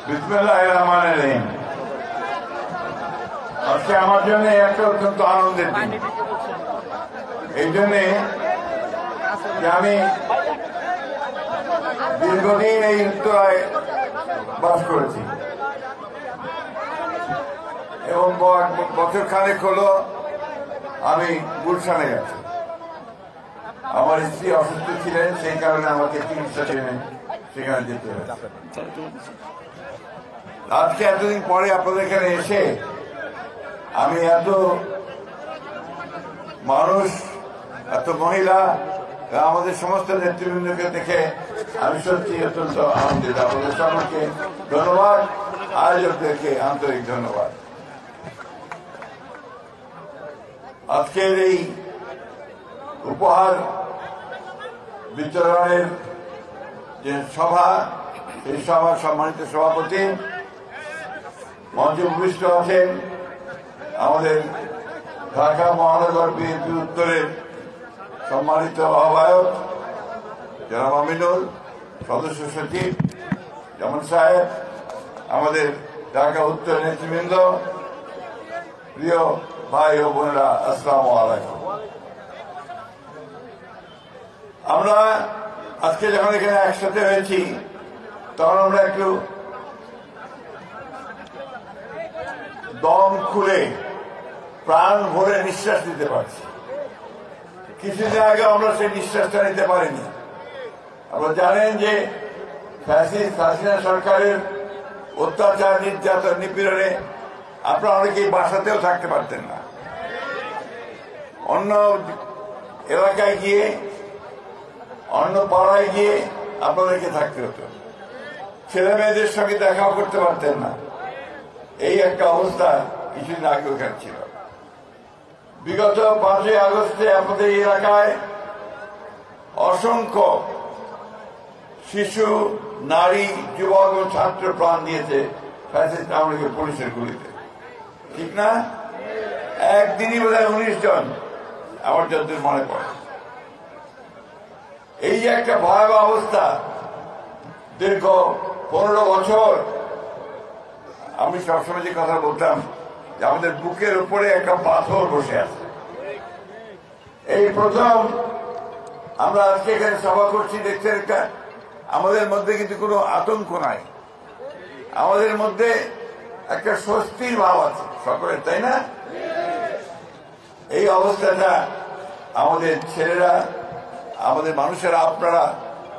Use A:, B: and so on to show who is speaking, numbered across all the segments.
A: বিসমিল্লাহির রহমানির রহিম। আজকে আমার জন্য একটা অত্যন্ত আনন্দের দিন। এই জন্যে যে আমি দীর্ঘদিন এই উত্তরায় বাস করেছি এবং বছর খানেক হলো আমি গুলশানে গেছি। আমার স্ত্রী অসুস্থ ছিলেন, সেই কারণে আমাকে চিকিৎসা সেখানে যেতে হয়েছে। আজকে এতদিন পরে আপনাদের এখানে এসে আমি এত মানুষ, এত মহিলা, আমাদের সমস্ত নেতৃবৃন্দকে দেখে আমি সত্যি অত্যন্ত আনন্দিত। আপনাদের সকলকে ধন্যবাদ, আয়োজকদেরকে আন্তরিক ধন্যবাদ। আজকের এই উপহার বিতরণের যে সভা, এই সভার সম্মানিত সভাপতি, মঞ্চে উপবিষ্ট আছেন আমাদের ঢাকা মহানগর বিএনপি উত্তরের সম্মানিত আহ্বায়ক জনাব আমিনুল, সদস্য সচিব জামান সাহেব, আমাদের ঢাকা উত্তর নেতৃবৃন্দ, প্রিয় ভাই ও বোনেরা, আসসালামু আলাইকুম। আমরা আজকে যখন এখানে একসাথে হয়েছি তখন আমরা একটু দম খুলে প্রাণ ভরে নিঃশ্বাস নিতে পারছি। কিছুদিন আগে আমরা সেই নিঃশ্বাসটা নিতে পারিনি। আপনারা জানেন যে ফ্যাসিস্ট হাসিনা সরকারের অত্যাচার, নির্যাতন, নিপীড়নে আপনারা অনেকেই বাসাতেও থাকতে পারতেন না। অন্য এলাকায় গিয়ে, অন্য পাড়ায় গিয়ে আপনাদেরকে থাকতে হতো। ছেলে মেয়েদের সঙ্গে দেখাও করতে পারতেন না। এই একটা অবস্থা কিছুদিন আগে ওখানে ছিল। বিগত 5ই আগস্টে আপনাদের এলাকায় অসংখ্য শিশু, নারী, যুবক ও ছাত্র প্রাণ দিয়েছে ফ্যাসিস্ট আওয়ামী লীগের পুলিশের গুলিতে, ঠিক না? একদিনই বোধহয় 19 জন, আমার যতদূর মনে পড়ে। এই যে একটা ভয়াবহ অবস্থা, দীর্ঘ 15 বছর আমি সবসময় যে কথা বলতাম যে আমাদের বুকের উপরে একটা পাথর বসে আছে। এই প্রথম আমরা আজকে এখানে সভা করছি, দেখছেন একটা আমাদের মধ্যে কিন্তু কোনো আতঙ্ক নাই, আমাদের মধ্যে একটা স্বস্তির ভাব আছে সকলের, তাই না? এই অবস্থাটা আমাদের ছেলেরা, আমাদের মানুষেরা, আপনারা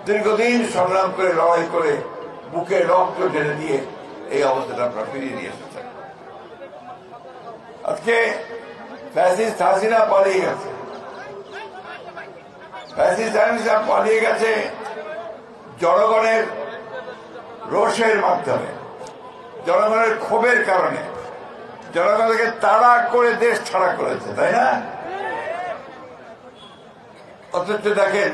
A: দীর্ঘদিন সংগ্রাম করে, লড়াই করে, বুকে রক্ত ঢেলে দিয়ে এই অবস্থাটা আপনারা ফিরিয়ে নিয়ে এসেছেন। আজকে ফ্যাসিস্ট হাসিনা পালিয়ে গেছে, ফ্যাসিস্ট হাসিনা পালিয়ে গেছে জনগণের রোষের মাধ্যমে, জনগণের ক্ষোভের কারণে। জনগণকে তাড়া করে দেশ ছাড়া করেছে, তাই না? অথচ দেখেন,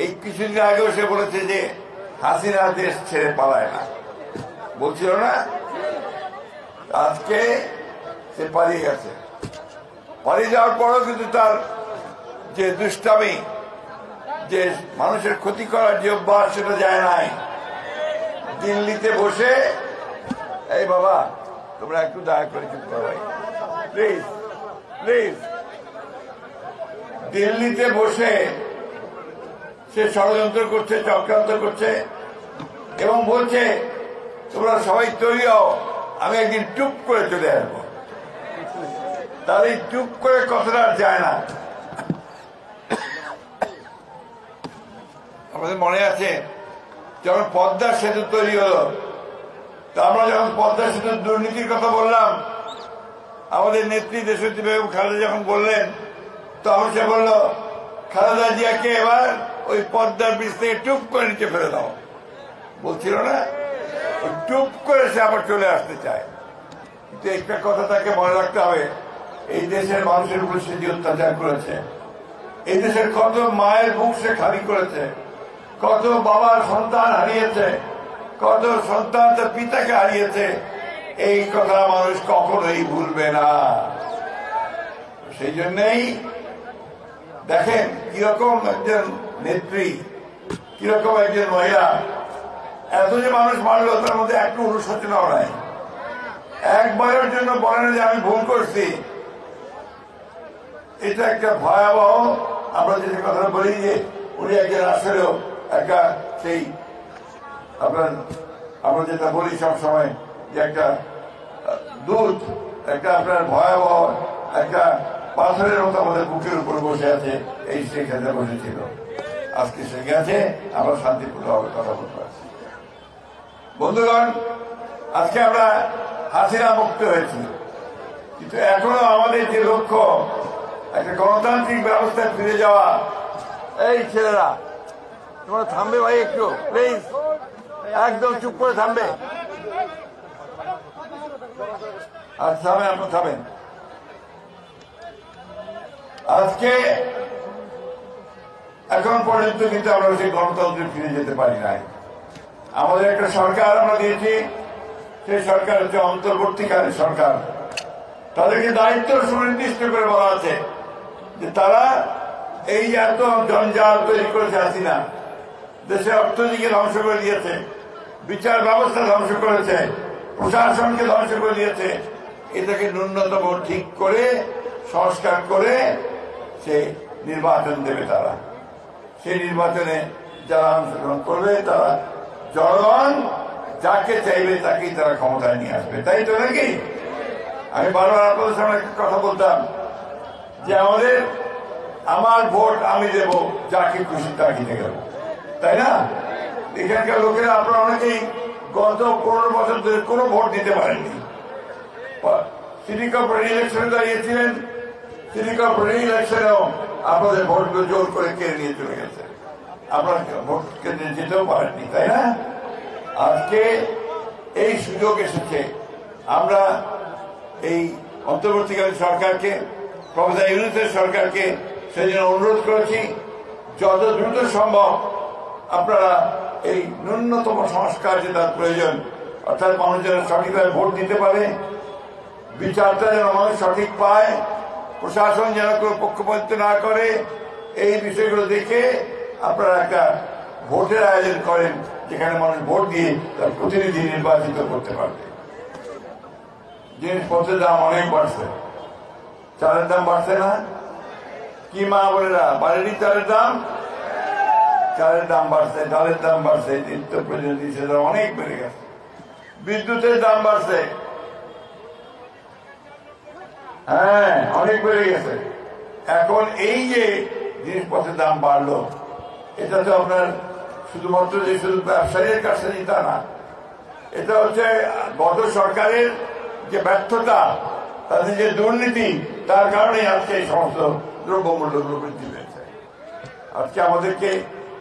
A: এই কিছুদিন আগেও সে বলেছে যে হাসিনা দেশ ছেড়ে পালায় না, বলছিল না? আজকে সে পালিয়ে গেছে। পালিয়ে যাওয়ার পরও কিন্তু তার যে দুষ্টামি, যে মানুষের ক্ষতি করার যে অভ্যাস, সেটা যায় নাই। দিল্লিতে বসে, এই বাবা তোমরা একটু দয়া করে চুপ করো ভাই, প্লিজ প্লিজ। দিল্লিতে বসে সে ষড়যন্ত্র করছে, চক্রান্ত করছে এবং বলছে তোমরা সবাই তৈরি হও, আমি একদিন টুপ করে চলে আসবো। তার এই টুপ করে কথাটা যায় না। আমাদের মনে আছে যখন পদ্মা সেতু তৈরি হলো, তা আমরা যখন পদ্মা সেতুর দুর্নীতির কথা বললাম, আমাদের নেত্রী দেশনেত্রী বেগম খালেদা যখন বললেন, তখন সে বলল খালেদা জিয়াকে এবার ওই পদ্মার ব্রিজ থেকে টুপ করে নিচে ফেলে দাও, বলছিল না? টুপ করে সে আবার চলে আসতে চায়। কিন্তু একটা কথা তাকে মনে রাখতে হবে, এই দেশের মানুষের উপর সে যে অত্যাচার করেছে, এই দেশের কত মায়ের বুক সে খালি করেছে, কত বাবার সন্তান হারিয়েছে, কত সন্তান তার পিতাকে হারিয়েছে, এই কথা মানুষ কখনোই ভুলবে না। সেই জন্যই দেখেন কিরকম একজন নেত্রী, কিরকম একজন মহিলা, এত যে মানুষ মারলো তার মধ্যে একটু অনুশোচনাও নাই। একবারের জন্য বলে না যে আমি ভুল করছি। এটা একটা ভয়াবহ। আমরা যেটা কথা বলি যে উনি একজন আসলেও একটা সেই আমরা যেটা বলি সবসময় যে একটা দূত, একটা আপনার ভয়াবহ একটা পাথরের মতো আমাদের বুকের উপর বসে আছে। এই শেখ হাসিনা বসেছিল, আজকে সে গেছে, আমরা শান্তিপূর্ণভাবে কথা বলতে পারছি। বন্ধুগণ, আজকে আমরা হাসিনা মুক্ত হয়েছি, কিন্তু এখনো আমাদের যে লক্ষ্য একটা গণতান্ত্রিক ব্যবস্থায় ফিরে যাওয়া। এই ছেলেরা তোমরা থামবে ভাই, একটু প্লিজ, একদম চুপ করে থামবে। আচ্ছা থামেন, আপনার থামেন। আজকে এখন পর্যন্ত কিন্তু আমরা সেই গণতন্ত্রে ফিরে যেতে পারি নাই। আমাদের একটা সরকার আমরা দিয়েছি, সেই সরকার হচ্ছে অন্তর্বর্তীকালীন সরকার। তাদেরকে দায়িত্ব সুনির্দিষ্ট করে বলা আছে যে তারা এই এত জঞ্জাল তৈরি করেছে হাসিনা, দেশে অর্থনীতিকে ধ্বংস করে দিয়েছে, বিচার ব্যবস্থা ধ্বংস করেছে, প্রশাসনকে ধ্বংস করে দিয়েছে। এটাকে ন্যূনতম ঠিক করে সংস্কার করে সে নির্বাচন দেবে। তারা সেই নির্বাচনে যারা অংশগ্রহণ করবে তারা জনগণ যাকে চাইবে তাকেই তারা ক্ষমতায় নিয়ে আসবে, তাই তো নাকি? আমি বারবার আপনাদের সামনে একটা কথা বলতাম যে আমার ভোট আমি দেব যাকে খুশি তাকে দেব, তাই না? এখানকার লোকেরা আপনারা অনেকেই গত 15 বছর ধরে কোনো ভোট দিতে পারেননি। সিটি কর্পোরেশন ইলেকশনে দাঁড়িয়েছিলেন, সিটি কর্পোরেশন ইলেকশনেও আপনাদের ভোটগুলো জোর করে কেড়ে নিয়ে চলে গেছে, আপনারা ভোট কেন্দ্রে যেতেও পারেননি, তাই না? আজকে এই সুযোগ এসেছে। আমরা এই অন্তর্বর্তীকালীন সরকারকে, প্রফেসর ইউনূসের সরকারকে সেই জন্য অনুরোধ করেছি যত দ্রুত সম্ভব আপনারা এই ন্যূনতম সংস্কার যেটা প্রয়োজন, অর্থাৎ মানুষ যেন সঠিকভাবে ভোট দিতে পারে, বিচারটা যেন মানুষ সঠিক পায়, প্রশাসন যেন কোনো পক্ষপাতিত্ব না করে, এই বিষয়গুলো দেখে আপনারা একটা ভোটের আয়োজন করেন যেখানে মানুষ ভোট দিয়ে তার প্রতিনিধি নির্বাচিত করতে পারবে। জিনিসপত্রের দাম অনেক বাড়ছে, চালের দাম বাড়ছে না? কি মা বোনেরা, বাড়ির চালের দাম বাড়ছে, ডালের দাম বাড়ছে, নিত্য প্রয়োজনীয় জিনিসের দাম অনেক বেড়ে গেছে, বিদ্যুতের দাম বাড়ছে, হ্যাঁ অনেক বেড়ে গেছে। এখন এই যে জিনিসপত্রের দাম বাড়লো, এটা তো আপনার শুধুমাত্র যে শুধু ব্যবসায়ীর কাছে তা না, এটা হচ্ছে গত সরকারের যে ব্যর্থতা, তাদের যে দুর্নীতি, তার কারণে আজকে এই সমস্ত দ্রব্যমূল্যগুলো বৃদ্ধি পেয়েছে। আজকে আমাদেরকে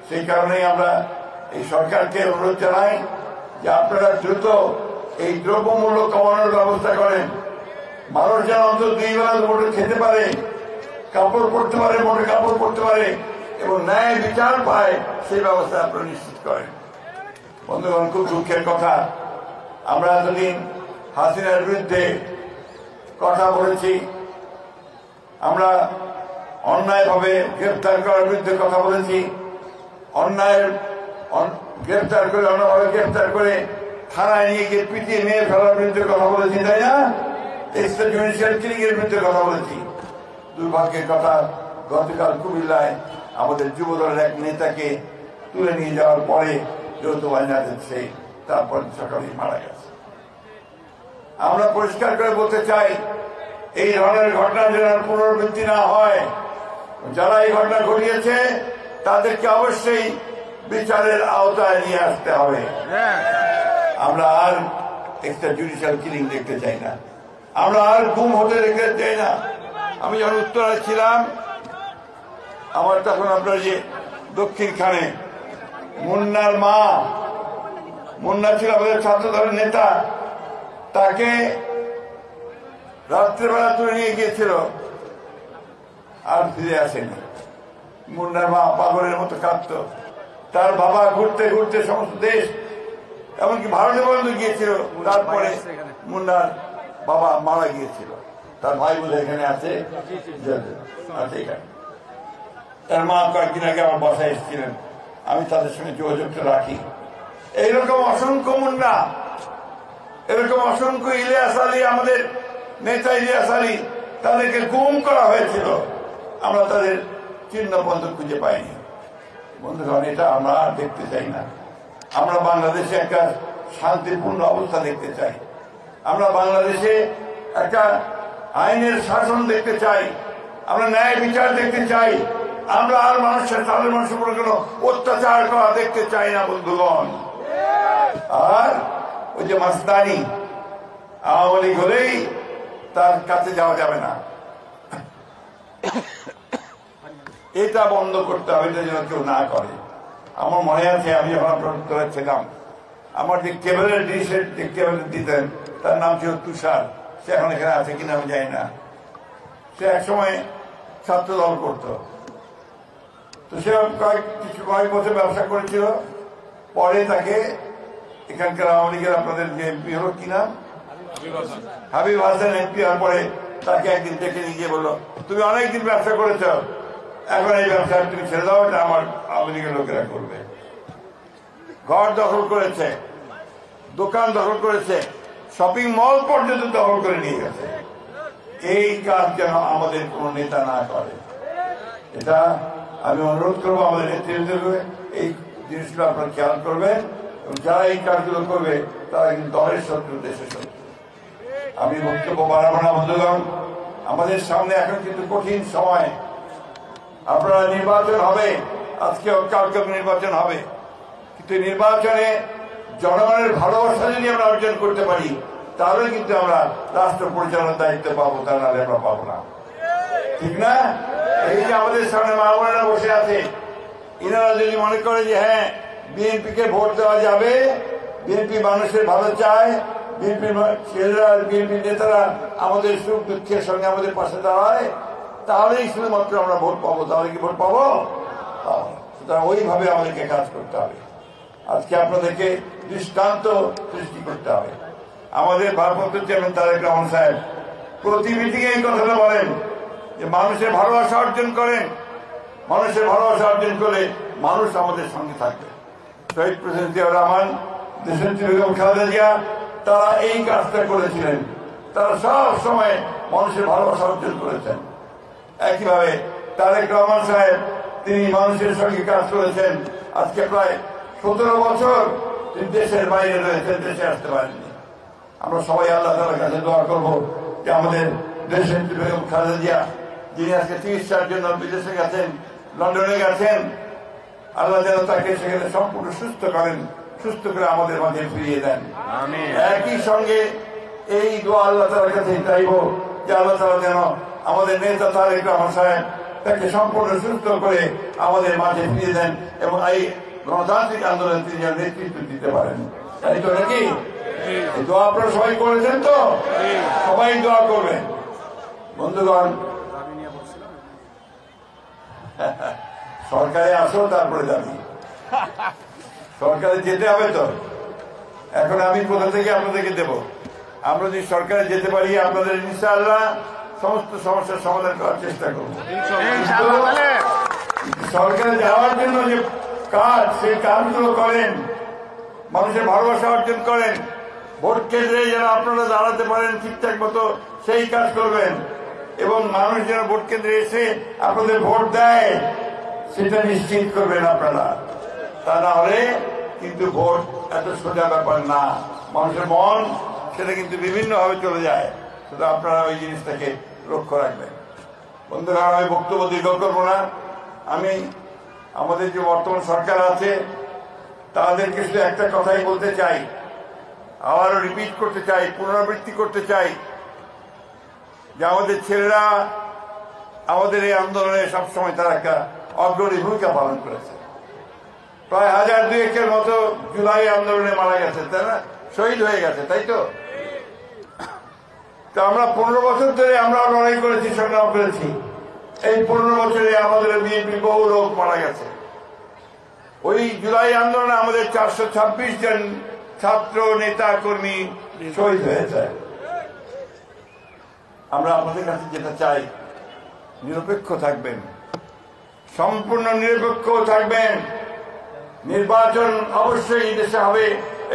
A: সেই কারণেই আমরা এই সরকারকে অনুরোধ জানাই যে আপনারা দ্রুত এই দ্রব্যমূল্য কমানোর ব্যবস্থা করেন। মানুষ যেন অন্তত 2 বেলা মোটে খেতে পারে, কাপড় পরতে পারে, মোটে কাপড় পরতে পারে এবং ন্যায় বিচার পায়, সেই ব্যবস্থা আপনারা নিশ্চিত করেন। বন্ধুগণ, খুব দুঃখের কথা, আমরা এতদিন হাসিনার বিরুদ্ধে কথা বলেছি, আমরা অন্যায়ভাবে গ্রেফতার করার বিরুদ্ধে কথা বলেছি, অন্যায়ের গ্রেফতার করে অন্যভাবে গ্রেফতার করে থানায় নিয়ে গিয়ে পিটিয়ে মেরে ফেলার বিরুদ্ধে কথা বলেছি, তাই না? এক্সট্রা জুডিশিয়াল কিলিং এর বিরুদ্ধে কথা বলেছি। দুর্ভাগ্যের কথা, গতকাল কুমিল্লায় আমাদের যুবদলের এক নেতাকে তুলে নিয়ে যাওয়ার পরে যৌথ বাহিনীদের সেই তারপর সকালে মারা গেছে। আমরা পরিষ্কার করে বলতে চাই, এই ধরনের ঘটনা যেন পুনরাবৃত্তি না হয়। যারা এই ঘটনা ঘটিয়েছে তাদেরকে অবশ্যই বিচারের আওতায় নিয়ে আসতে হবে। আমরা আর এক্সট্রা জুডিশিয়াল কিলিং দেখতে চাই না, আমরা আর গুম হতে দেখতে চাই না। আমি যখন উত্তরায় ছিলাম, আমার তখন আপনার যে দক্ষিণখানে মুন্নার মা, মুন্না ছিল আমাদের ছাত্র দলের নেতা, তাকে রাত্রেবেলা তুলে নিয়ে গিয়েছিল, আর ফিরে আসেনি। মুন্নার মা পাগলের মতো কাঁদত। তার বাবা ঘুরতে ঘুরতে সমস্ত দেশ, এমনকি ভারতে পর্যন্ত গিয়েছিল। তারপরে মুন্নার বাবা মারা গিয়েছিল। তার ভাই বোধ এখানে আছে, এখানে তার মা কয়েকদিন আগে আমার বাসায় এসেছিলেন, আমি তাদের সঙ্গে যোগাযোগটা রাখি। এইরকম অসংখ্য মুন্না, এরকম অসংখ্য ইলিয়াস আলী, আমাদের নেতা ইলিয়াস আলী, তাদেরকে গুম করা হয়েছিল, আমরা তাদের চিহ্ন পর্যন্ত খুঁজে পাইনি। বন্ধুগণ, এটা আমরা আর দেখতে চাই না। আমরা বাংলাদেশে একটা শান্তিপূর্ণ অবস্থা দেখতে চাই। আমরা বাংলাদেশে একটা আইনের শাসন দেখতে চাই। আমরা ন্যায় বিচার দেখতে চাই। আমরা আর সাধারণ মানুষের উপর কোনো অত্যাচার করা দেখতে চাই না বন্ধুগণ। আর ওই যে মাস্তানি আওয়ামী লীগ হলেই তার কাছে যাওয়া যাবে না, এটা বন্ধ করতে হবে, এটা যেন কেউ না করে। আমার মনে আছে আমি যখন আপনার উত্তরে ছিলাম, আমার যে কেবলের ডিশের যে কেবল দিতেন তার নাম ছিল তুষার। সে এখন এখানে আছে কিনা আমি জানি না। সে একসময় ছাত্র দল করতো, তো সে কয়েক বছর ব্যবসা করেছিল। পরে তাকে এখানকার আওয়ামী লীগের আপনাদের যে এমপি হলো কি নাম, হাবিব হাসান এমপি হওয়ার পরে তাকে একদিন ডেকে নিয়ে গিয়ে বললো, তুমি অনেকদিন ব্যবসা করেছ, এখন এই ব্যবসা তুমি ছেড়ে দাও, এটা আমার আওয়ামী লীগের লোকেরা করবে। ঘর দখল করেছে, দোকান দখল করেছে, শপিং মল পর্যন্ত দখল করে নিয়ে গেছে। এই কাজ যেন আমাদের কোন নেতা না করে, এটা আমি অনুরোধ করবো আমাদের নেতৃত্বে এই জিনিসগুলো আপনারা খেয়াল করবেন। এবং যারা এই কাজগুলো করবে তারা কিন্তু দলের শত্রু, দেশের শত্রু। আমি বক্তব্য বাড়াবো না বন্ধুগণ। আমাদের সামনে এখন কিন্তু কঠিন সময়। আপনারা নির্বাচন হবে, আজকে কালকে নির্বাচন হবে, কিন্তু নির্বাচনে জনগণের ভালোবাসা যদি আমরা অর্জন করতে পারি তাহলে কিন্তু আমরা রাষ্ট্র পরিচালনার দায়িত্ব পাবো, তা নাহলে আমরা পাবো না। ঠিক না? এই যে আমাদের সামনে মা বোনেরা বসে আছে, এনারা যদি মনে করে যে হ্যাঁ বিএনপিকে ভোট দেওয়া যাবে, বিএনপি মানুষের ভালো চায়, বিএনপির ছেলেরা, বিএনপি নেতারা আমাদের সুখ দুঃখের সঙ্গে আমাদের পাশে দাঁড়ায়, তাহলেই শুধুমাত্র আমরা ভোট পাবো। তাহলে কি ভোট পাবো? সুতরাং ওইভাবে আমাদেরকে কাজ করতে হবে। আজকে আপনাদেরকে দৃষ্টান্ত সৃষ্টি করতে হবে। আমাদের ভারপ্রাপ্ত চেয়ারম্যান তারেক রহমান সাহেব প্রতি মিটিংয়ে এই কথাটা বলেন যে মানুষের ভালোবাসা অর্জন করেন, মানুষের ভালোবাসা অর্জন করে মানুষ আমাদের সঙ্গে থাকবে। শহীদ প্রেসিডেন্ট জিয়াউর রহমান, দেশনেত্রী বেগম খালেদা জিয়া, তারা এই কাজটা করেছিলেন। তারা সব সময় মানুষের ভালোবাসা অর্জন করেছেন। একইভাবে তারেক রহমান সাহেব, তিনি মানুষের সঙ্গে কাজ করেছেন। আজকে প্রায় 17 বছর তিনি দেশের বাইরে রয়েছেন, দেশে আসতে পারেননি। আমরা সবাই আল্লাহ তাআলার কাছে দোয়া করবো যে আমাদের দেশনেত্রী বেগম খালেদা জিয়া, যিনি আজকে চিকিৎসার জন্য বিদেশে গেছেন, লন্ডনে গেছেন, আল্লাহ যেন তাকে সেখানে সম্পূর্ণ সুস্থ করেন, সুস্থ করে আমাদের মাঝে ফিরিয়ে দেন। একই সঙ্গে এই দোয়া আল্লাহ তাআলার কাছে চাইব যে আল্লাহ তাআলা যেন আমাদের নেতা তারেক রহমান সাহেব তাকে সম্পূর্ণ সুস্থ করে আমাদের মাঝে ফিরিয়ে দেন এবং এই গণতান্ত্রিক আন্দোলন তিনি যেন নেতৃত্ব দিতে পারেন। তাই তো নাকি? দোয়া আপনারা সবাই করেছেন তো? সবাই দোয়া করবেন বন্ধুগণ। সরকারে আসো, তারপরে যাবি। সরকারে যেতে হবে তো। এখন আমি কোথা থেকে আপনাদেরকে দেব? আমরা যদি সরকারে যেতে পারি, আপনাদের ইনশাআল্লাহ সমস্ত সমস্যার সমাধান করার চেষ্টা করব। সরকারে যাওয়ার জন্য যে কাজ, সেই কাজগুলো করেন, মানুষের ভালোবাসা অর্জন করেন, ভোট কেন্দ্রে যেন আপনারা দাঁড়াতে পারেন ঠিকঠাক মতো, সেই কাজ করবেন এবং মানুষ যেন ভোট কেন্দ্রে এসে আপনাদের ভোট দেয় সেটা নিশ্চিত করবেন আপনারা। তা না হলে কিন্তু ভোট এত সোজা ব্যাপার না। মানুষের মন সেটা কিন্তু বিভিন্নভাবে চলে যায়। শুধু আপনারা ওই জিনিসটাকে লক্ষ্য রাখবেন। বন্ধুরা, আমি বক্তব্য দীর্ঘ করবো না। আমি আমাদের যে বর্তমান সরকার আছে তাদেরকে শুধু একটা কথাই বলতে চাই, আবারও রিপিট করতে চাই, পুনরাবৃত্তি করতে চাই যে আমাদের ছেলেরা আমাদের এই আন্দোলনে সবসময় তারা একটা অগ্রণী ভূমিকা পালন করেছে। প্রায় 1002-এর মতো জুলাই আন্দোলনে মারা গেছে, তাই না? শহীদ হয়ে গেছে, তাই তো? তো আমরা 15 বছর ধরে আমরা লড়াই করেছি, সংগ্রাম করেছি। এই 15 বছরে আমাদের বিএনপি বহু লোক মারা গেছে। ওই জুলাই আন্দোলনে আমাদের 426 জন ছাত্র, নেতা, কর্মী শহীদ হয়েছে। আমরা আপনাদের কাছে যেটা চাই, নিরপেক্ষ থাকবেন, সম্পূর্ণ নিরপেক্ষ থাকবেন। নির্বাচন অবশ্যই এই দেশে হবে।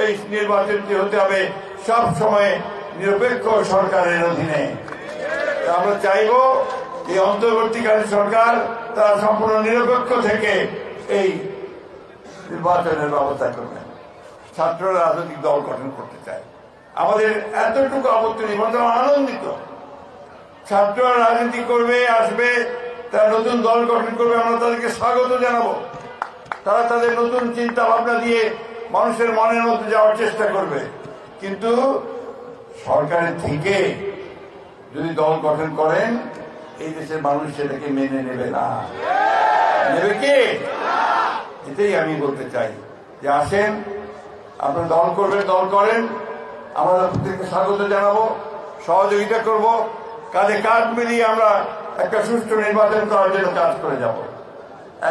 A: এই নির্বাচনটি হতে হবে সব সময় নিরপেক্ষ সরকারের অধীনে। আমরা চাইব এই অন্তর্বর্তীকালীন সরকার তারা সম্পূর্ণ নিরপেক্ষ থেকে এই নির্বাচনের ব্যবস্থা করবেন। ছাত্ররা রাজনৈতিক দল গঠন করতে চায়, আমাদের এতটুকু আপত্তি নেই, বরং আনন্দিত। ছাত্ররা রাজনীতি করবে, আসবে, তারা নতুন দল গঠন করবে, আমরা তাদেরকে স্বাগত জানাবো। তারা তাদের নতুন চিন্তা ভাবনা দিয়ে মানুষের মনের মধ্যে যাওয়ার চেষ্টা করবে। কিন্তু সরকারের থেকে যদি দল গঠন করেন, এই দেশের মানুষ সেটাকে মেনে নেবে না। নেবে কে? এটাই আমি বলতে চাই যে আসেন, আপনারা দল করবেন, দল করেন, আমরা প্রত্যেককে স্বাগত জানাবো, সহযোগিতা করব, কাঁধে কাঁধ মিলিয়ে আমরা একটা সুষ্ঠু নির্বাচন করার জন্য কাজ করে যাব।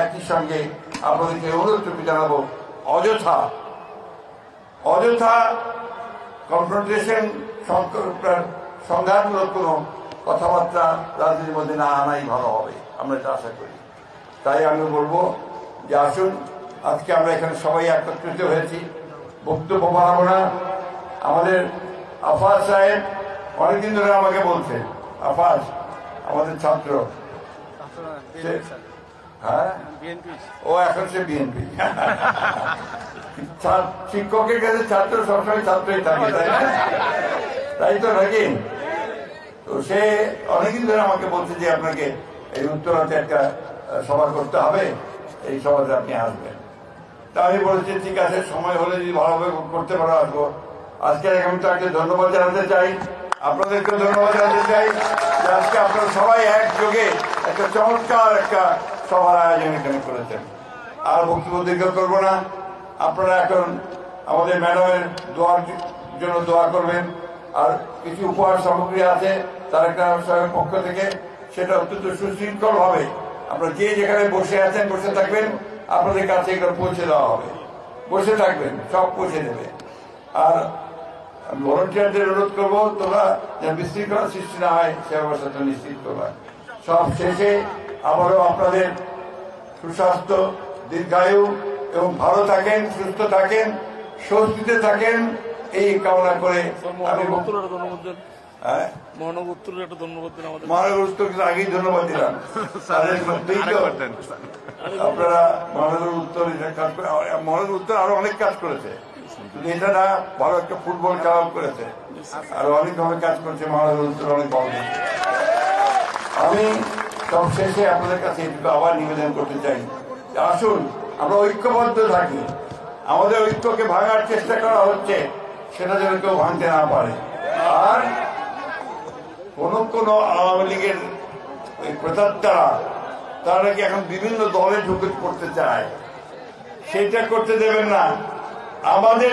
A: একই সঙ্গে আপনাদেরকে অনুরোধটুকু জানাবো, অযথা কনফ্রন্টেশন, সংঘাতমূলক কোনো কথাবার্তা রাজনীতির মধ্যে না আনাই ভালো হবে, আমরা এটা আশা করি। তাই আমি বলবো যে আসুন, আজকে আমরা এখানে সবাই একত্রিত হয়েছি, বক্তব্য বাড়াবো না। আমাদের আফাজ সাহেব অনেকদিন ধরে আমাকে বলছেন, আফাজ আমাদের ছাত্র, হ্যাঁ ও এখন সে বিএনপি শিক্ষকের কাছে ছাত্র সবসময় ছাত্রই থাকে, তাই না? তাই তো নাকি? তো সে অনেকদিন ধরে আমাকে বলছে যে আপনাকে এই উত্তরাতে একটা সভা করতে হবে, এই সভাতে আপনি আসবেন। তা আমি বলেছি ঠিক আছে, সময় হলে যদি ভালোভাবে করতে পারো আসবো। আজকে আমি তাকে ধন্যবাদ জানাতে চাই, আপনাদেরকেও ধন্যবাদ জানাতে চাই যে আজকে আপনারা সবাই একযোগে একটা চমৎকার একটা সভার আয়োজন এখানে করেছেন। আর বক্তব্য দীর্ঘ করবো না, আপনারা এখন আমাদের ম্যাডামের দোয়ার জন্য দোয়া করবেন। আর কিছু উপহার সামগ্রী আছে তার একটা পক্ষ থেকে, সেটা অত্যন্ত সুশৃঙ্খল ভাবে আপনারা যে যেখানে বসে আছেন বসে থাকবেন, আপনাদের কাছে এগুলো পৌঁছে দেওয়া হবে। বসে থাকবেন, সব পৌঁছে দেবে। আর ভলেন্টিয়ারদের অনুরোধ করবো, তোমরা যেন বিশৃঙ্খলা সৃষ্টি না হয় সে ব্যবস্থাটা নিশ্চিত করবা। সব শেষে আবারও আপনাদের সুস্বাস্থ্য, দীর্ঘায়ু এবং ভালো থাকেন, সুস্থ থাকেন, স্বস্তিতে থাকেন, এই কামনা করে আমি মহানগর উত্তর আগেই ধন্যবাদ দিলাম। আপনারা মহানগর উত্তর কাজ করে, মহানগর উত্তর আরো অনেক কাজ করেছে, এটা না ভালো একটা ফুটবল খেলাও করেছে, আর অনেকভাবে কাজ করছে মহানগর উত্তর, অনেক ভালো। আমি সব শেষে আপনাদের কাছে একটু আবার নিবেদন করতে চাই, আসুন আমরা ঐক্যবদ্ধ থাকি। আমাদের ঐক্যকে ভাঙার চেষ্টা করা হচ্ছে, সেটা যেন কেউ ভাঙতে না পারে। আর কোন আওয়ামী লীগের ওই প্রতাপ্তারা তারা নাকি এখন বিভিন্ন দলে ঢুকে পড়তে চায়, সেটা করতে দেবেন না। আমাদের